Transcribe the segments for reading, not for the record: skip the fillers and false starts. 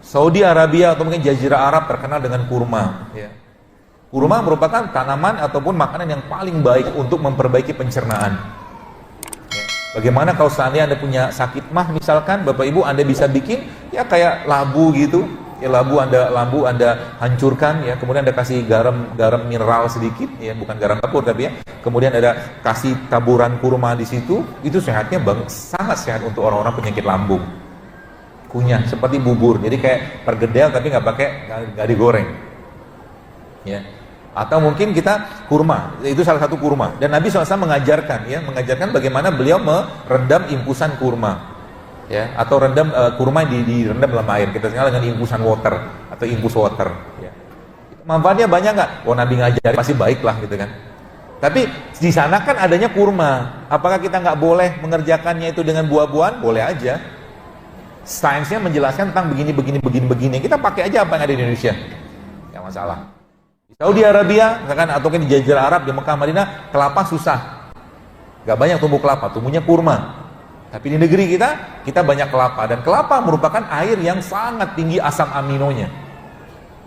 Saudi Arabia atau mungkin Jazirah Arab terkenal dengan kurma. Ya. Kurma merupakan tanaman ataupun makanan yang paling baik untuk memperbaiki pencernaan. Ya. Bagaimana kalau seandainya Anda punya sakit mah misalkan, Bapak Ibu Anda bisa bikin ya kayak labu gitu. Ya, lambu Anda hancurkan ya, kemudian Anda kasih garam mineral sedikit ya, bukan garam dapur tapi ya. Kemudian ada kasih taburan kurma di situ, itu sehatnya sangat sehat untuk orang-orang penyakit lambung. Kunyah seperti bubur, jadi kayak pergedel tapi nggak digoreng. Ya. Atau mungkin kita kurma, itu salah satu kurma. Dan Nabi SAW mengajarkan bagaimana beliau merendam impusan kurma. Ya, atau rendam kurma direndam dalam air, kita kenal dengan impusan water atau infus water ya. Manfaatnya banyak nggak? Oh, Nabi ngajarin pasti baik lah gitu kan. Tapi di sana kan adanya kurma, apakah kita nggak boleh mengerjakannya itu dengan buah-buahan? Boleh aja. Sainsnya menjelaskan tentang begini, kita pakai aja apa yang ada di Indonesia, nggak masalah. Di Saudi Arabia misalkan atau di Jazirah Arab, di Mekah Madinah, kelapa susah, nggak banyak tumbuh kelapa, tumbuhnya kurma. Tapi di negeri kita banyak kelapa, dan kelapa merupakan air yang sangat tinggi asam aminonya.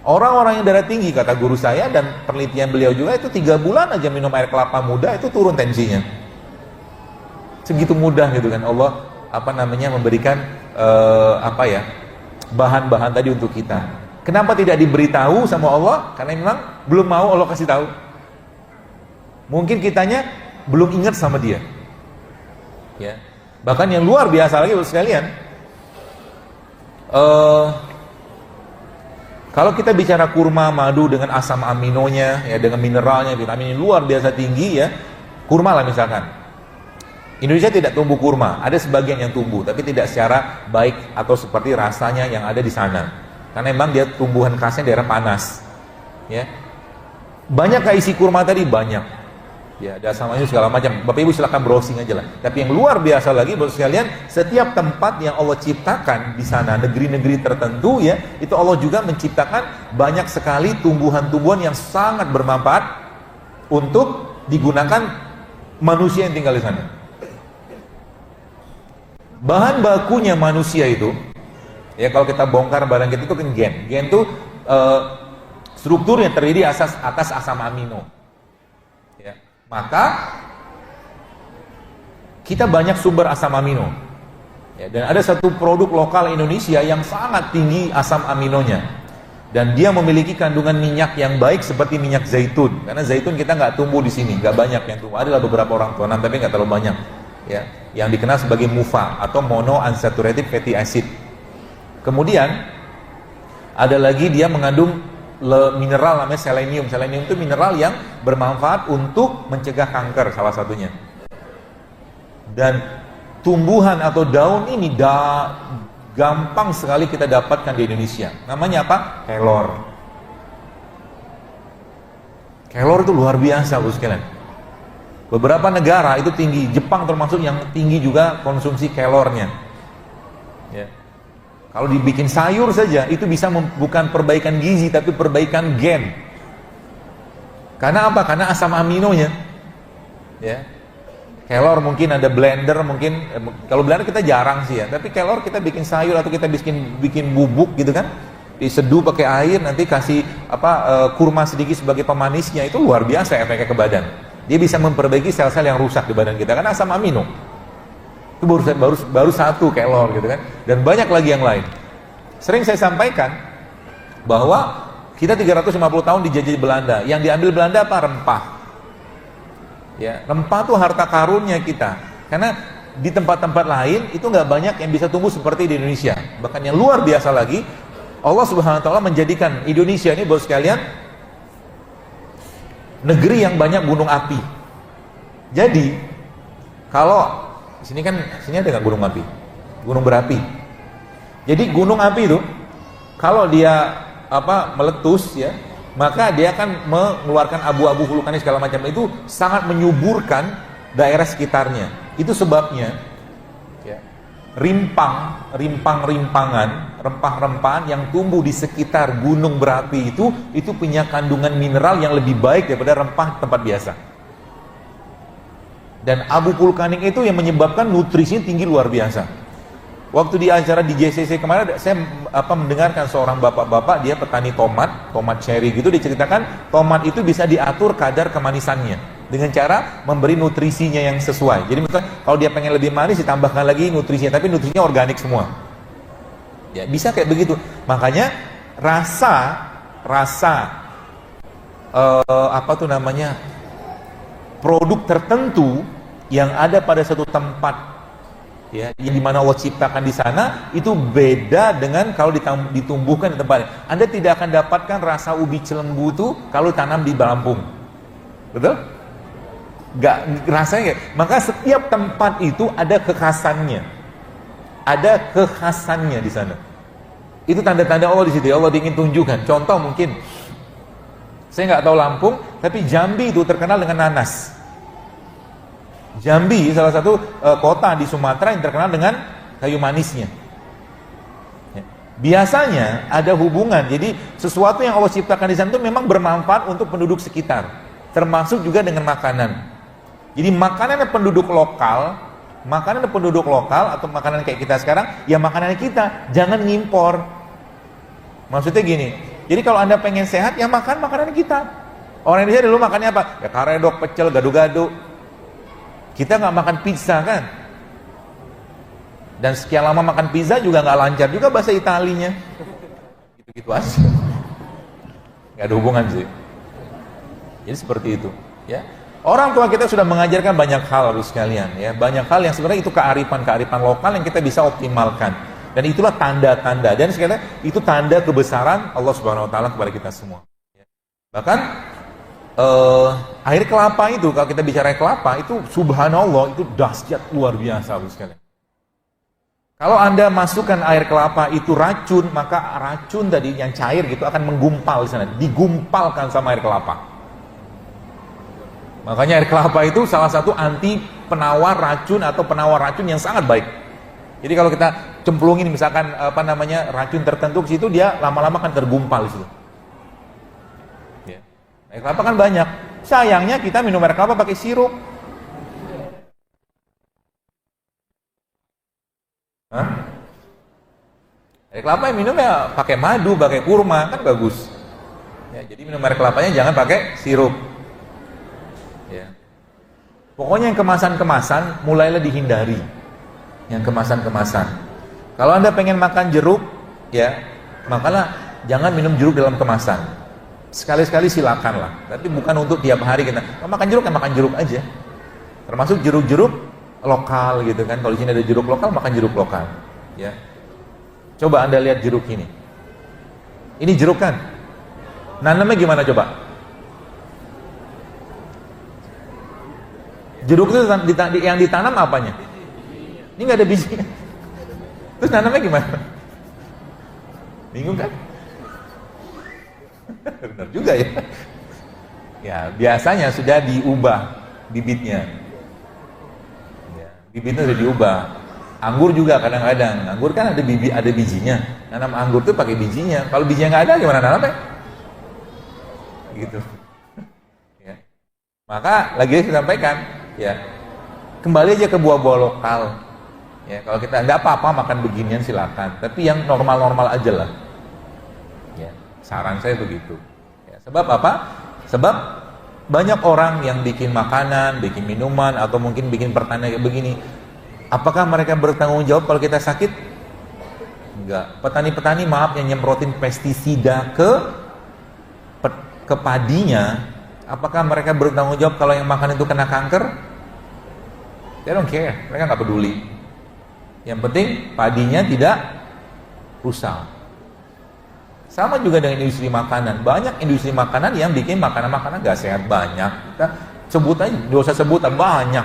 Orang-orang yang darah tinggi, kata guru saya dan penelitian beliau juga, itu 3 bulan aja minum air kelapa muda itu turun tensinya. Segitu mudah gitu kan Allah memberikan bahan-bahan tadi untuk kita. Kenapa tidak diberitahu sama Allah? Karena memang belum mau Allah kasih tahu. Mungkin kitanya belum ingat sama dia. Ya. Bahkan yang luar biasa lagi Bapak sekalian, kalau kita bicara kurma madu dengan asam aminonya, ya dengan mineralnya, vitamin luar biasa tinggi ya, kurma lah misalkan. Indonesia tidak tumbuh kurma, ada sebagian yang tumbuh, tapi tidak secara baik atau seperti rasanya yang ada di sana. Karena memang dia tumbuhan khasnya daerah panas. Ya, banyak isi kurma tadi banyak. Ya, ada samanya segala macam. Bapak Ibu silakan browsing aja lah. Tapi yang luar biasa lagi Bapak sekalian, setiap tempat yang Allah ciptakan di sana, negeri-negeri tertentu ya, itu Allah juga menciptakan banyak sekali tumbuhan-tumbuhan yang sangat bermanfaat untuk digunakan manusia yang tinggal di sana. Bahan bakunya manusia itu, ya kalau kita bongkar barang kita itu kan gen. Gen itu struktur yang terdiri atas asam amino. Maka kita banyak sumber asam amino ya, dan ada satu produk lokal Indonesia yang sangat tinggi asam aminonya, dan dia memiliki kandungan minyak yang baik seperti minyak zaitun. Karena zaitun kita nggak tumbuh di sini, nggak banyak yang tumbuh. Adalah beberapa orang tanam tapi nggak terlalu banyak ya, yang dikenal sebagai MUFA atau monounsaturated fatty acid. Kemudian ada lagi dia mengandung mineral namanya selenium. Selenium itu mineral yang bermanfaat untuk mencegah kanker salah satunya. Dan tumbuhan atau daun ini gampang sekali kita dapatkan di Indonesia. Namanya apa? Kelor. Kelor itu luar biasa Bapak sekalian. Beberapa negara itu tinggi, Jepang termasuk yang tinggi juga konsumsi kelornya. Ya. Kalau dibikin sayur saja, itu bisa bukan perbaikan gizi, tapi perbaikan gen. Karena apa? Karena asam aminonya. Ya. Kelor mungkin ada blender, mungkin kalau blender kita jarang sih ya. Tapi kelor kita bikin sayur atau kita bikin bubuk gitu kan, diseduh pakai air, nanti kasih kurma sedikit sebagai pemanisnya, itu luar biasa efeknya ke badan. Dia bisa memperbaiki sel-sel yang rusak di badan kita karena asam amino. Itu baru satu kelor gitu kan, dan banyak lagi yang lain. Sering saya sampaikan bahwa kita 350 tahun dijajah Belanda. Yang diambil Belanda apa? Rempah. Ya, rempah tuh harta karunnya kita. Karena di tempat-tempat lain itu nggak banyak yang bisa tumbuh seperti di Indonesia. Bahkan yang luar biasa lagi, Allah Subhanahu Wa Taala menjadikan Indonesia ini Bapak sekalian negeri yang banyak gunung api. Jadi kalau sini ada nggak gunung api? Gunung berapi. Jadi gunung api itu kalau dia meletus ya, maka dia akan mengeluarkan abu-abu vulkanis segala macam, itu sangat menyuburkan daerah sekitarnya. Itu sebabnya ya, rimpangan, rempah-rempahan yang tumbuh di sekitar gunung berapi itu punya kandungan mineral yang lebih baik daripada rempah tempat biasa. Dan abu vulkanik itu yang menyebabkan nutrisinya tinggi luar biasa. Waktu di acara di JCC kemarin, saya mendengarkan seorang bapak-bapak, dia petani tomat cherry gitu, diceritakan tomat itu bisa diatur kadar kemanisannya dengan cara memberi nutrisinya yang sesuai. Jadi misalnya kalau dia pengen lebih manis, ditambahkan lagi nutrisinya, tapi nutrisinya organik semua. Ya, bisa kayak begitu. Makanya rasa produk tertentu yang ada pada satu tempat, ya, yang dimana Allah ciptakan di sana, itu beda dengan kalau ditumbuhkan di tempat. Anda tidak akan dapatkan rasa ubi cilembu itu kalau tanam di Lampung, betul? Gak rasanya. Maka setiap tempat itu ada kekhasannya, di sana. Itu tanda-tanda Allah di situ. Allah ingin tunjukkan. Contoh mungkin, saya nggak tahu Lampung, tapi Jambi itu terkenal dengan nanas. Jambi salah satu kota di Sumatera yang terkenal dengan kayu manisnya. Ya. Biasanya ada hubungan. Jadi sesuatu yang Allah ciptakan di sana itu memang bermanfaat untuk penduduk sekitar, termasuk juga dengan makanan. Jadi makanan penduduk lokal atau makanan kayak kita sekarang, ya makanan kita, jangan ngimpor. Maksudnya gini, jadi kalau Anda pengen sehat, ya makan makanan kita. Orang Indonesia dulu makannya apa? Ya karedok, pecel, gado-gado. Kita nggak makan pizza kan? Dan sekian lama makan pizza juga nggak lancar juga bahasa Italinya. Gitu-gitu aja. Nggak ada hubungan sih. Jadi seperti itu. Ya. Orang tua kita sudah mengajarkan banyak hal, harus sekalian. Ya. Banyak hal yang sebenarnya itu kearifan lokal yang kita bisa optimalkan. Dan itulah tanda-tanda. Dan sekalian itu tanda kebesaran Allah Subhanahu Wa Taala kepada kita semua. Ya. Bahkan air kelapa itu, kalau kita bicara air kelapa itu subhanallah, itu dahsyat luar biasa sekali. Kalau Anda masukkan air kelapa itu racun, maka racun tadi yang cair gitu akan menggumpal di sana, digumpalkan sama air kelapa. Makanya air kelapa itu salah satu anti penawar racun atau penawar racun yang sangat baik. Jadi kalau kita cemplungin misalkan racun tertentu ke situ, dia lama-lama akan tergumpal di situ. Air kelapa kan banyak. Sayangnya kita minum air kelapa pakai sirup. Hah? Air kelapa yang minum ya pakai madu, pakai kurma, kan bagus. Ya, jadi minum air kelapanya jangan pakai sirup. Ya. Pokoknya yang kemasan-kemasan mulailah dihindari. Yang kemasan-kemasan. Kalau Anda pengen makan jeruk, ya, makalah jangan minum jeruk dalam kemasan. Sekali-sekali silakan lah, tapi bukan untuk tiap hari kita. Kalau makan jeruk, ya makan jeruk aja. Termasuk jeruk-jeruk lokal gitu kan. Kalau di sini ada jeruk lokal, makan jeruk lokal. Ya. Coba Anda lihat jeruk ini. Ini jeruk kan? Nanamnya gimana coba? Jeruk itu yang ditanam apanya? Ini nggak ada bijinya. Terus nanamnya gimana? Bingung kan? Benar juga ya. Ya, biasanya sudah diubah bibitnya. Ya, bibitnya sudah diubah. Anggur juga kadang-kadang. Anggur kan ada bijinya. Nanam anggur tuh pakai bijinya. Kalau bijinya nggak ada, gimana nanamnya? Gitu. Ya. Maka lagi saya sampaikan, ya, kembali aja ke buah-buah lokal. Ya, kalau kita nggak apa-apa makan beginian silakan. Tapi yang normal-normal aja lah. Saran saya begitu. Ya, sebab apa? Sebab banyak orang yang bikin makanan, bikin minuman, atau mungkin bikin pertanian kayak begini. Apakah mereka bertanggung jawab kalau kita sakit? Enggak. Petani-petani maaf yang nyemprotin pestisida ke padinya, apakah mereka bertanggung jawab kalau yang makan itu kena kanker? They don't care. Mereka nggak peduli. Yang penting padinya tidak rusak. Sama juga dengan industri makanan. Banyak industri makanan yang bikin makanan-makanan gak sehat, banyak. Kita sebut aja, gak usah sebutan, banyak.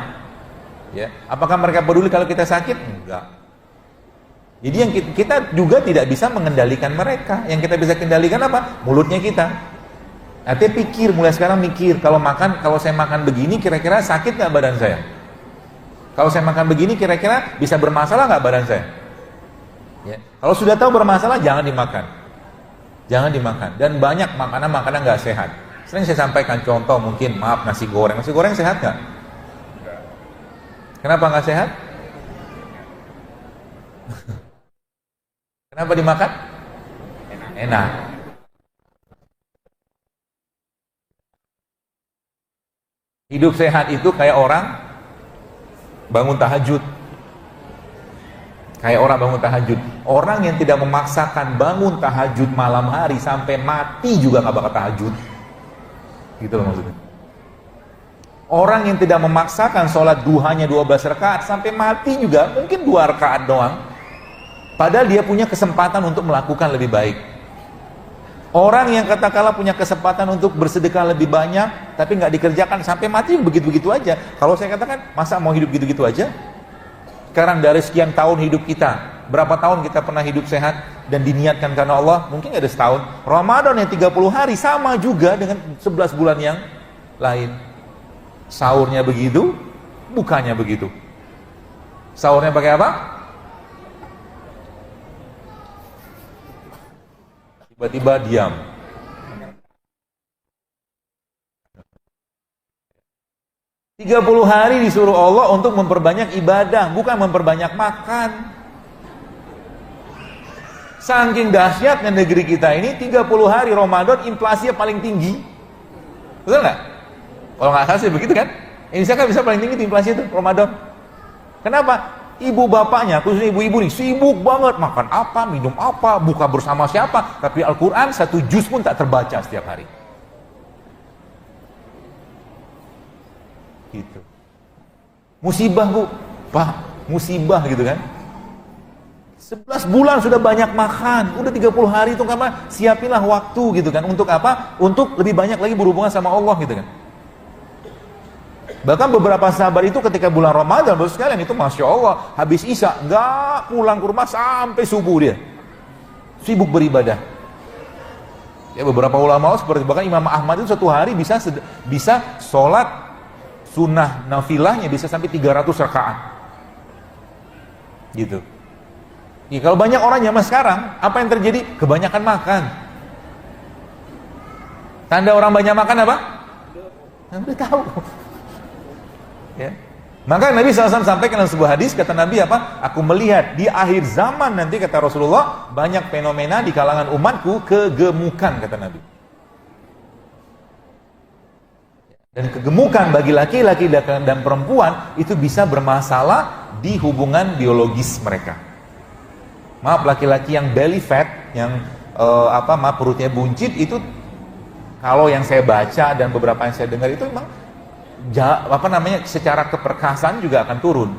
Ya. Apakah mereka peduli kalau kita sakit? Enggak. Jadi yang kita juga tidak bisa mengendalikan mereka. Yang kita bisa kendalikan apa? Mulutnya kita. Nanti pikir, mulai sekarang mikir, kalau saya makan begini, kira-kira sakit gak badan saya? Kalau saya makan begini, kira-kira bisa bermasalah gak badan saya? Ya. Kalau sudah tahu bermasalah, jangan dimakan. Jangan dimakan. Dan banyak makanan-makanan gak sehat. Sering saya sampaikan contoh, mungkin maaf, nasi goreng. Nasi goreng sehat gak? Kenapa gak sehat? Kenapa dimakan? Enak. Hidup sehat itu kayak orang bangun tahajud. Kayak orang bangun tahajud. Orang yang tidak memaksakan bangun tahajud malam hari sampai mati juga gak bakal tahajud. Gitu loh maksudnya. Orang yang tidak memaksakan sholat duhanya 12 rakaat sampai mati juga mungkin 2 rakaat doang. Padahal dia punya kesempatan untuk melakukan lebih baik. Orang yang katakanlah punya kesempatan untuk bersedekah lebih banyak tapi nggak dikerjakan sampai mati begitu-begitu aja. Kalau saya katakan, masa mau hidup gitu-gitu aja? Sekarang dari sekian tahun hidup kita, berapa tahun kita pernah hidup sehat dan diniatkan karena Allah? Mungkin ada setahun. Ramadan yang 30 hari sama juga dengan 11 bulan yang lain. Sahurnya begitu, bukanya begitu. Sahurnya pakai apa? Tiba-tiba diam. Tiga 30 hari disuruh Allah untuk memperbanyak ibadah, bukan memperbanyak makan. Saking dahsyatnya negeri kita ini, 30 hari Ramadan inflasinya paling tinggi. Betul nggak? Kalau nggak salah sih begitu kan? Indonesia kan bisa paling tinggi inflasi itu Ramadan. Kenapa? Ibu bapaknya, khususnya ibu-ibu nih, sibuk banget makan apa, minum apa, buka bersama siapa. Tapi Al-Quran 1 juz pun tak terbaca setiap hari. Gitu. Musibah bu, Pak, musibah gitu kan. 11 bulan sudah banyak makan, udah 30 hari itu karena siapinlah waktu gitu kan. Untuk apa? Untuk lebih banyak lagi berhubungan sama Allah gitu kan. Bahkan beberapa sahabat itu ketika bulan Ramadan, baru sekalian itu Masya Allah, habis Isya, nggak pulang ke rumah sampai subuh dia. Sibuk beribadah. Ya beberapa ulama seperti bahkan Imam Ahmad itu satu hari bisa sholat sunnah nafilahnya bisa sampai 300 rakaat. Gitu. Ya, kalau banyak orang zaman sekarang, apa yang terjadi? Kebanyakan makan. Tanda orang banyak makan apa? Udah tahu. Ya. Maka Nabi SAW sampaikan dalam sebuah hadis, kata Nabi apa? Aku melihat di akhir zaman nanti, kata Rasulullah, banyak fenomena di kalangan umatku kegemukan, kata Nabi. Dan kegemukan bagi laki-laki dan perempuan itu bisa bermasalah di hubungan biologis mereka. Maaf, laki-laki yang belly fat, yang perutnya buncit itu, kalau yang saya baca dan beberapa yang saya dengar itu memang secara keperkasaan juga akan turun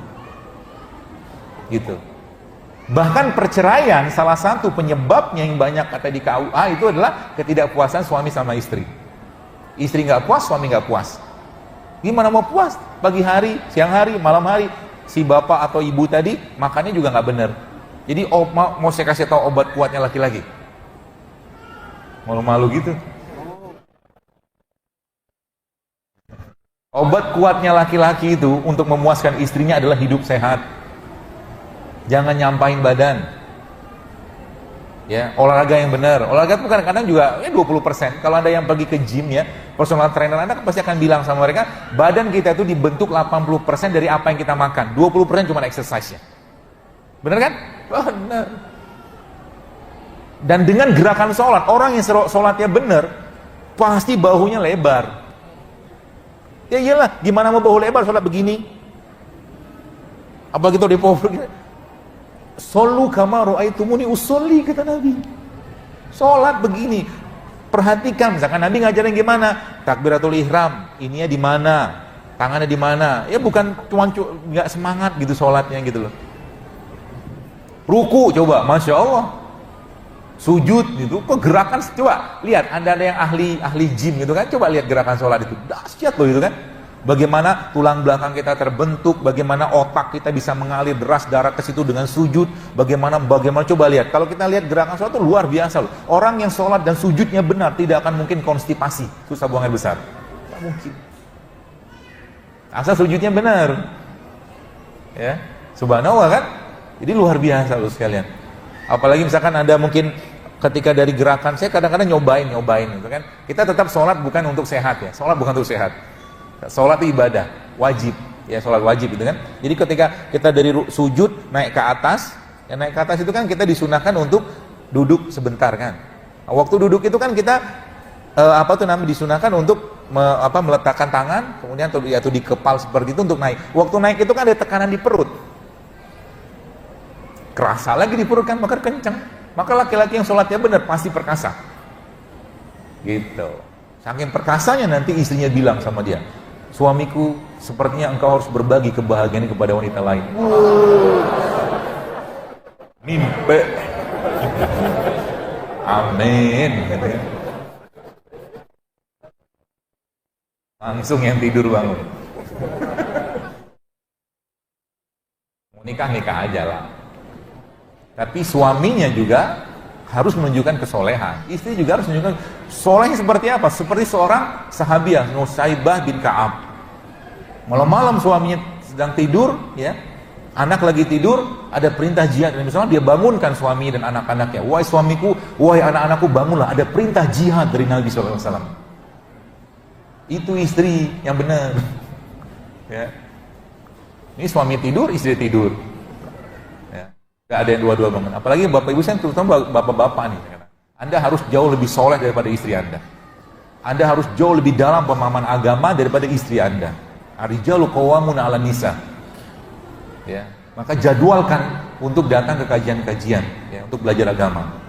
gitu. Bahkan perceraian salah satu penyebabnya yang banyak kata di KUA itu adalah ketidakpuasan suami sama istri. Istri nggak puas, suami nggak puas. Gimana mau puas? Pagi hari, siang hari, malam hari, si bapak atau ibu tadi makannya juga nggak benar. Jadi mau saya kasih tahu obat kuatnya laki-laki. Malu-malu gitu. Obat kuatnya laki-laki itu untuk memuaskan istrinya adalah hidup sehat. Jangan nyampain badan. Ya, olahraga yang benar. Olahraga itu kadang-kadang juga 20%. Kalau Anda yang pergi ke gym ya, personal trainer Anda pasti akan bilang sama mereka, badan kita itu dibentuk 80% dari apa yang kita makan. 20% cuma exercise-nya. Benar kan? Benar. Dan dengan gerakan sholat, orang yang sholatnya benar, pasti bahunya lebar. Ya iyalah, gimana mau bahu lebar sholat begini? Apalagi itu di pohon. Solu kama ra'aitumuni usolli, kata Nabi. Sholat begini. Perhatikan, misalkan Nabi ngajarin gimana? Takbiratul ihram, ininya di mana? Tangannya di mana? Ya bukan cuma nggak semangat gitu sholatnya gitu loh. Ruku coba, Masya Allah. Sujud gitu, kok gerakan, coba lihat, Anda ada yang ahli gym gitu kan, coba lihat gerakan sholat itu, dahsyat loh itu kan. Bagaimana tulang belakang kita terbentuk, bagaimana otak kita bisa mengalir deras darah ke situ dengan sujud, bagaimana coba lihat. Kalau kita lihat gerakan sholat itu luar biasa loh. Orang yang sholat dan sujudnya benar tidak akan mungkin konstipasi, susah buang air besar, tidak mungkin. Asal sujudnya benar, ya, subhanallah kan. Jadi luar biasa loh sekalian. Apalagi misalkan Anda mungkin ketika dari gerakan, saya kadang-kadang nyobain gitu kan. Kita tetap sholat bukan untuk sehat ya. Sholat bukan untuk sehat. Sholat itu ibadah, wajib. Ya, sholat wajib gitu kan. Jadi ketika kita dari sujud naik ke atas, Yang naik ke atas itu kan kita disunahkan untuk duduk sebentar kan. Nah, waktu duduk itu kan kita disunahkan untuk meletakkan tangan, kemudian atau di kepal seperti itu untuk naik. Waktu naik itu kan ada tekanan di perut. Kerasa lagi di perut kan, maka kencang. Maka laki-laki yang sholatnya benar pasti perkasa. Gitu. Saking perkasanya nanti istrinya bilang sama dia, suamiku, sepertinya engkau harus berbagi kebahagiaan kepada wanita lain. Mimpi. Amin. Langsung yang tidur bangun. Mau nikah aja lah. Tapi suaminya juga harus menunjukkan kesolehan. Istri juga harus menunjukkan solehnya seperti apa? Seperti seorang sahabiah Nusaibah bin Ka'ab. Malam-malam suaminya sedang tidur, ya, anak lagi tidur, ada perintah jihad. Dan misalnya dia bangunkan suami dan anak-anaknya. Wahai suamiku, wahai anak-anakku, bangunlah. Ada perintah jihad dari Nabi SAW. Itu istri yang benar. Ya. Ini suami tidur, istri tidur. Gak ada yang dua-dua bangun. Apalagi bapak ibu saya, terutama bapak-bapak nih. Anda harus jauh lebih soleh daripada istri Anda. Anda harus jauh lebih dalam pemahaman agama daripada istri Anda. Ar-rijalu qawwamuna 'alan nisa. Ya, maka jadwalkan untuk datang ke kajian-kajian, ya, untuk belajar agama.